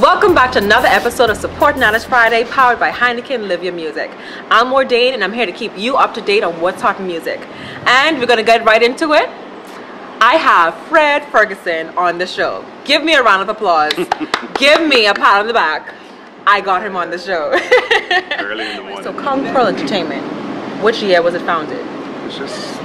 Welcome back to another episode of Support Knowledge Friday, powered by Heineken. Live Your Music. I'm Mordain, and I'm here to keep you up to date on what's hot in music. And we're going to get right into it. I have Fred Ferguson on the show. Give me a round of applause. Give me a pat on the back. I got him on the show. Early in the morning. So Kung Pearl Entertainment, which year was it founded? It's just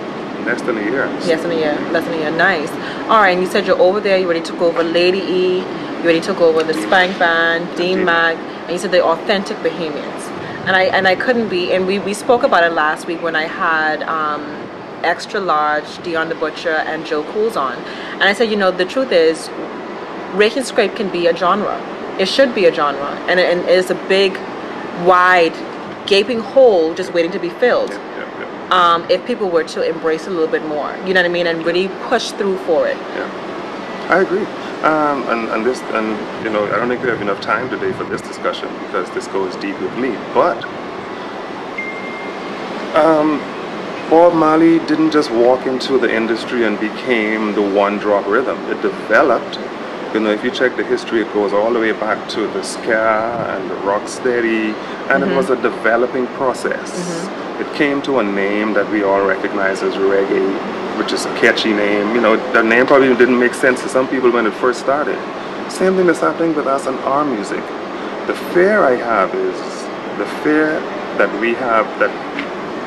less than a year. Less than a year. Nice. All right, and you said you're over there. You already took over Lady E. You already took over the Spank Band, Dean Mag, and you said they're authentic Bahamians. And I couldn't be, and we spoke about it last week when I had Extra Large, Dion the Butcher, and Joe Cools on. And I said, you know, the truth is, Rake and Scrape can be a genre. It should be a genre. And it is a big, wide, gaping hole just waiting to be filled. If people were to embrace it a little bit more, you know what I mean, and really push through for it. Yeah, I agree. And you know, I don't think we have enough time today for this discussion because this goes deep with me. But Bob Marley didn't just walk into the industry and became the one-drop rhythm. It developed. You know, if you check the history, it goes all the way back to the ska and the rocksteady, and it was a developing process. It came to a name that we all recognize as reggae, which is a catchy name. You know, that name probably didn't make sense to some people when it first started. Same thing is happening with us and our music. The fear I have is the fear that we have that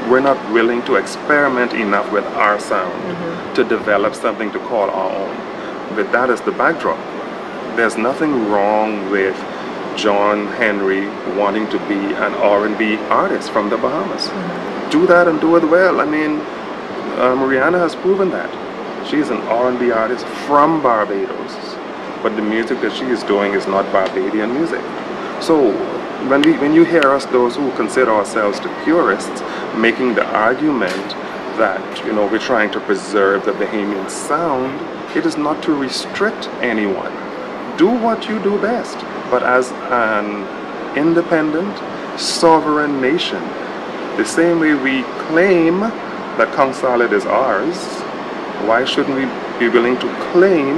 we're not willing to experiment enough with our sound to develop something to call our own. With that as the backdrop, there's nothing wrong with John Henry wanting to be an R&B artist from the Bahamas. Do that and do it well. I mean, Rihanna has proven that. She's an R&B artist from Barbados, but the music that she is doing is not Barbadian music. So when you hear us, those who consider ourselves the purists, making the argument that, you know, we're trying to preserve the Bahamian sound, it is not to restrict anyone. Do what you do best, but as an independent, sovereign nation, the same way we claim that Kung Solid is ours, why shouldn't we be willing to claim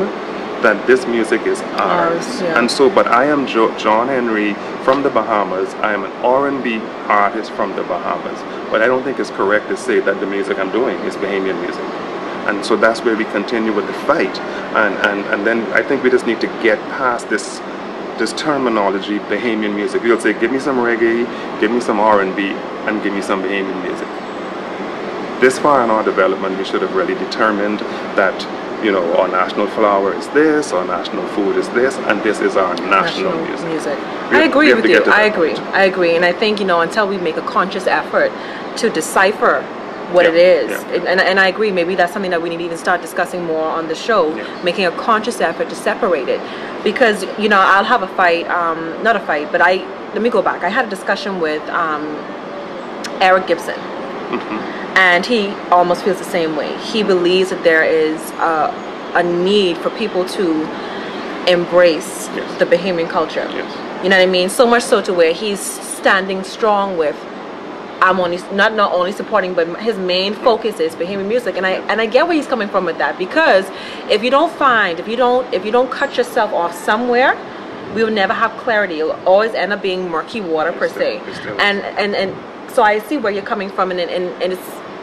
that this music is ours? Yeah. And so, but I am John Henry from the Bahamas. I am an R&B artist from the Bahamas, but I don't think it's correct to say that the music I'm doing is Bahamian music. And so that's where we continue with the fight. And then I think we just need to get past this terminology, Bahamian music. We'll say, give me some reggae, give me some R&B, and give me some Bahamian music. This far in our development, we should have really determined that, you know, our national flower is this, our national food is this, and this is our national music. I agree with you. I agree. And I think, you know, until we make a conscious effort to decipher what it is, and I agree, maybe that's something that we need to even start discussing more on the show, making a conscious effort to separate it. Because, you know, I'll have a fight, not a fight, but let me go back. I had a discussion with Eric Gibson, and he almost feels the same way. He believes that there is a need for people to embrace the Bahamian culture. You know what I mean? So much so to where he's standing strong with, I'm only not only supporting, but his main focus is Bahamian music, and I get where he's coming from with that, because if you don't cut yourself off somewhere, we will never have clarity. It'll always end up being murky water per se. And so I see where you're coming from, and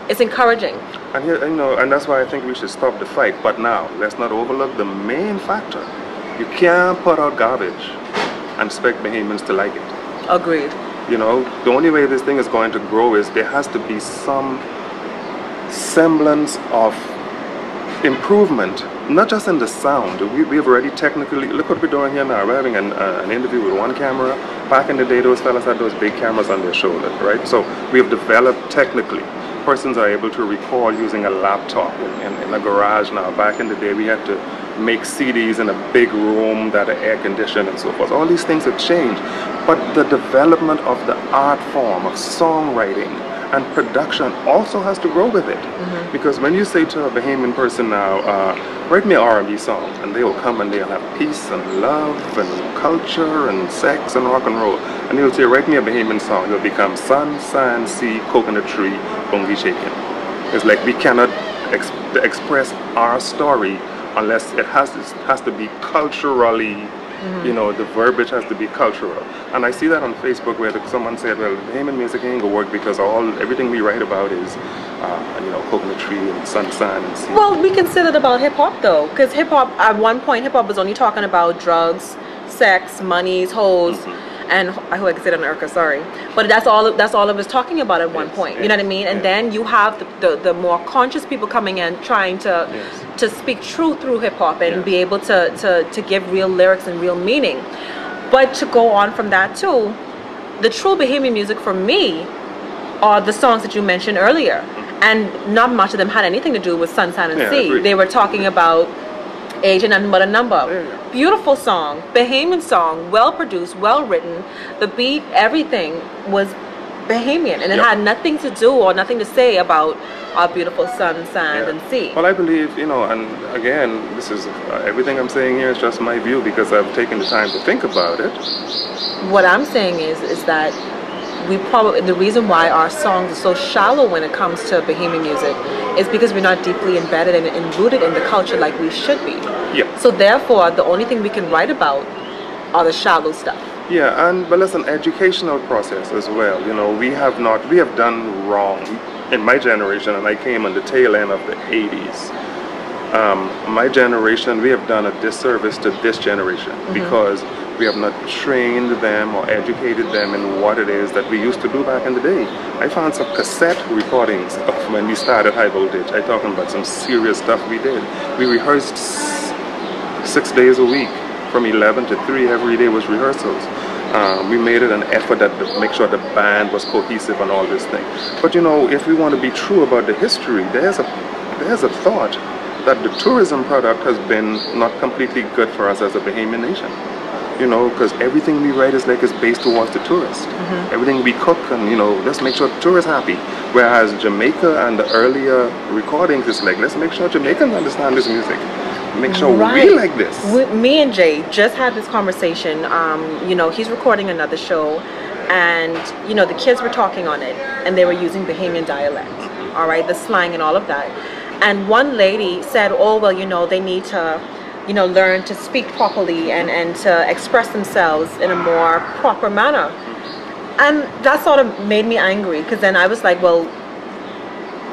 it's encouraging. And you know, and that's why I think we should stop the fight. But now let's not overlook the main factor. You can't put out garbage and expect Bahamians to like it. Agreed. You know, the only way this thing is going to grow is there has to be some semblance of improvement, not just in the sound. We've already technically, look what we're doing here now. We're having an interview with one camera. Back in the day, those fellas had those big cameras on their shoulder, right? So we have developed technically. Persons are able to record using a laptop in a garage now. Back in the day, we had to make CDs in a big room that are air conditioned and so forth. All these things have changed. But the development of the art form of songwriting and production also has to grow with it. Because when you say to a Bahamian person now, write me an R&B song, and they will come and they'll have peace and love and culture and sex and rock and roll. And you'll say, write me a Bahamian song, it'll become sun, sand, sea, coconut tree, bongi shaking. It's like we cannot express our story unless it has to be culturally You know, the verbiage has to be cultural. And I see that on Facebook where someone said, well, Bahamian music ain't gonna work because everything we write about is, you know, coconut tree and sunshine and sea. Well, we can say that about hip hop though, because hip hop at one point hip hop was only talking about drugs, sex, monies, hoes. And I hope I can say that on Erica, sorry. But that's all it was talking about at one point. You know what I mean? And then you have the more conscious people coming in trying to speak truth through hip hop and be able to give real lyrics and real meaning. But to go on from that too, the true Bahamian music for me are the songs that you mentioned earlier. And not much of them had anything to do with Sunshine and Sea. They were talking about age and nothing but a number. Beautiful song, Bahamian song, well produced, well written. The beat, everything was Bahamian, and it had nothing to do or nothing to say about our beautiful sun, sand, and sea. Well, I believe, you know, and again, this is everything I'm saying here is just my view because I've taken the time to think about it. What I'm saying is that the reason why our songs are so shallow when it comes to Bahamian music is because we're not deeply embedded and rooted in the culture like we should be. So therefore, the only thing we can write about are the shallow stuff. But it's an educational process as well. You know, we have done wrong in my generation, and I came on the tail end of the 80s. My generation, we have done a disservice to this generation because we have not trained them or educated them in what it is that we used to do back in the day. I found some cassette recordings of when we started High Voltage. I'm talking about some serious stuff we did. We rehearsed 6 days a week from 11 to 3 every day was rehearsals. We made it an effort to make sure the band was cohesive and all this thing. But you know, if we want to be true about the history, there's a thought that the tourism product has been not completely good for us as a Bahamian nation. You know, because everything we write is based towards the tourist. Everything we cook and, you know, let's make sure the tourists happy. Whereas Jamaica and the earlier recordings is like, let's make sure Jamaicans understand this music. Make sure we like this. Me and Jay just had this conversation. You know, he's recording another show, and you know, the kids were talking on it, and they were using Bahamian dialect. All right, the slang and all of that. And one lady said, "Oh well, you know, they need to, you know, learn to speak properly and to express themselves in a more proper manner." And that sort of made me angry because then I was like, well,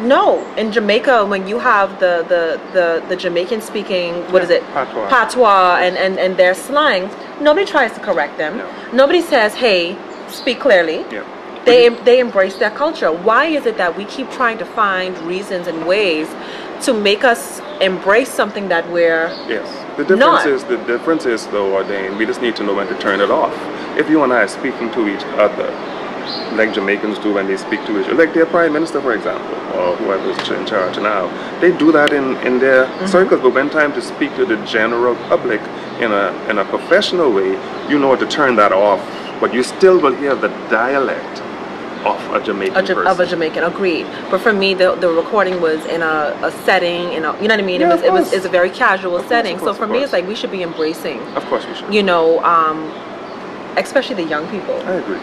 no, in Jamaica, when you have the Jamaican speaking, what is it? Patois and their slang, nobody tries to correct them. Nobody says, hey, speak clearly. They embrace their culture. Why is it that we keep trying to find reasons and ways to make us embrace something that we're the difference is though, Ordain, we just need to know when to turn it off. If you and I are speaking to each other, like Jamaicans do when they speak to each other, like their prime minister, for example, or whoever's in charge now, they do that in their circles. But when time to speak to the general public in a professional way, you know to turn that off. But you still will hear the dialect of a Jamaican person. Of a Jamaican, agreed. But for me, the recording was in a setting, you know what I mean? It was a very casual setting. So for me, it's like we should be embracing. Of course we should. You know, especially the young people. I agree.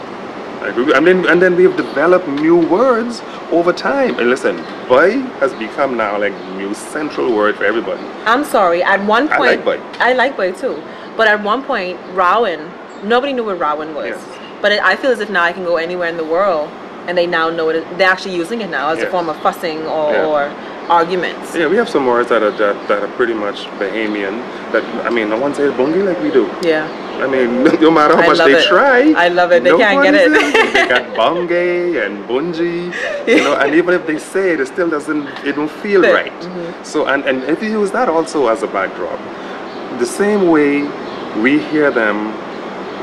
And then we have developed new words over time. And listen, boy has become now like the new central word for everybody. I'm sorry. At one point, I like boy too. But at one point, Rowan, nobody knew what Rowan was. But I feel as if now I can go anywhere in the world, and they now know it. They're actually using it now as a form of fussing or arguments. Yeah, we have some words that are pretty much Bahamian. That I mean, no one says bungie like we do. Yeah. I mean, no matter how much they try, I love it. They can't get it. They got bungay and bungie, you know, and even if they say it, it still don't feel right. So and if you use that also as a backdrop, the same way we hear them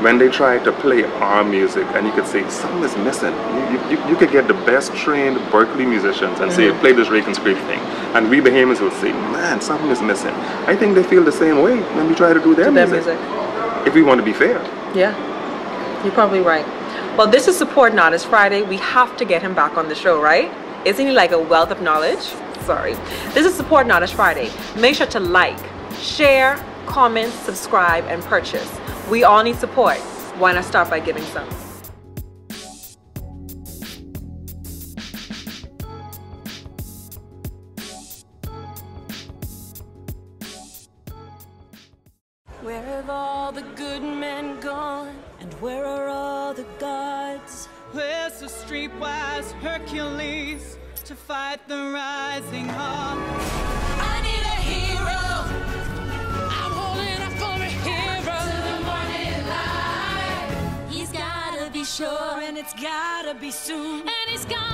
when they try to play our music, and you could say something is missing. You could get the best trained Berkeley musicians and say play this rake and scrape thing, and we Bahamians will say, man, something is missing. I think they feel the same way when we try to do their music. If we want to be fair. Yeah, you're probably right. Well, this is Support Artist Friday. We have to get him back on the show, right? Isn't he like a wealth of knowledge? Sorry. This is Support Artist Friday. Make sure to like, share, comment, subscribe, and purchase. We all need support. Why not start by giving some? Where have all the good men gone? And where are all the gods? Where's the streetwise Hercules to fight the rising up? I need a hero. I'm holding up for a hero. To the morning light. He's gotta be sure, And it's gotta be soon. and he's gotta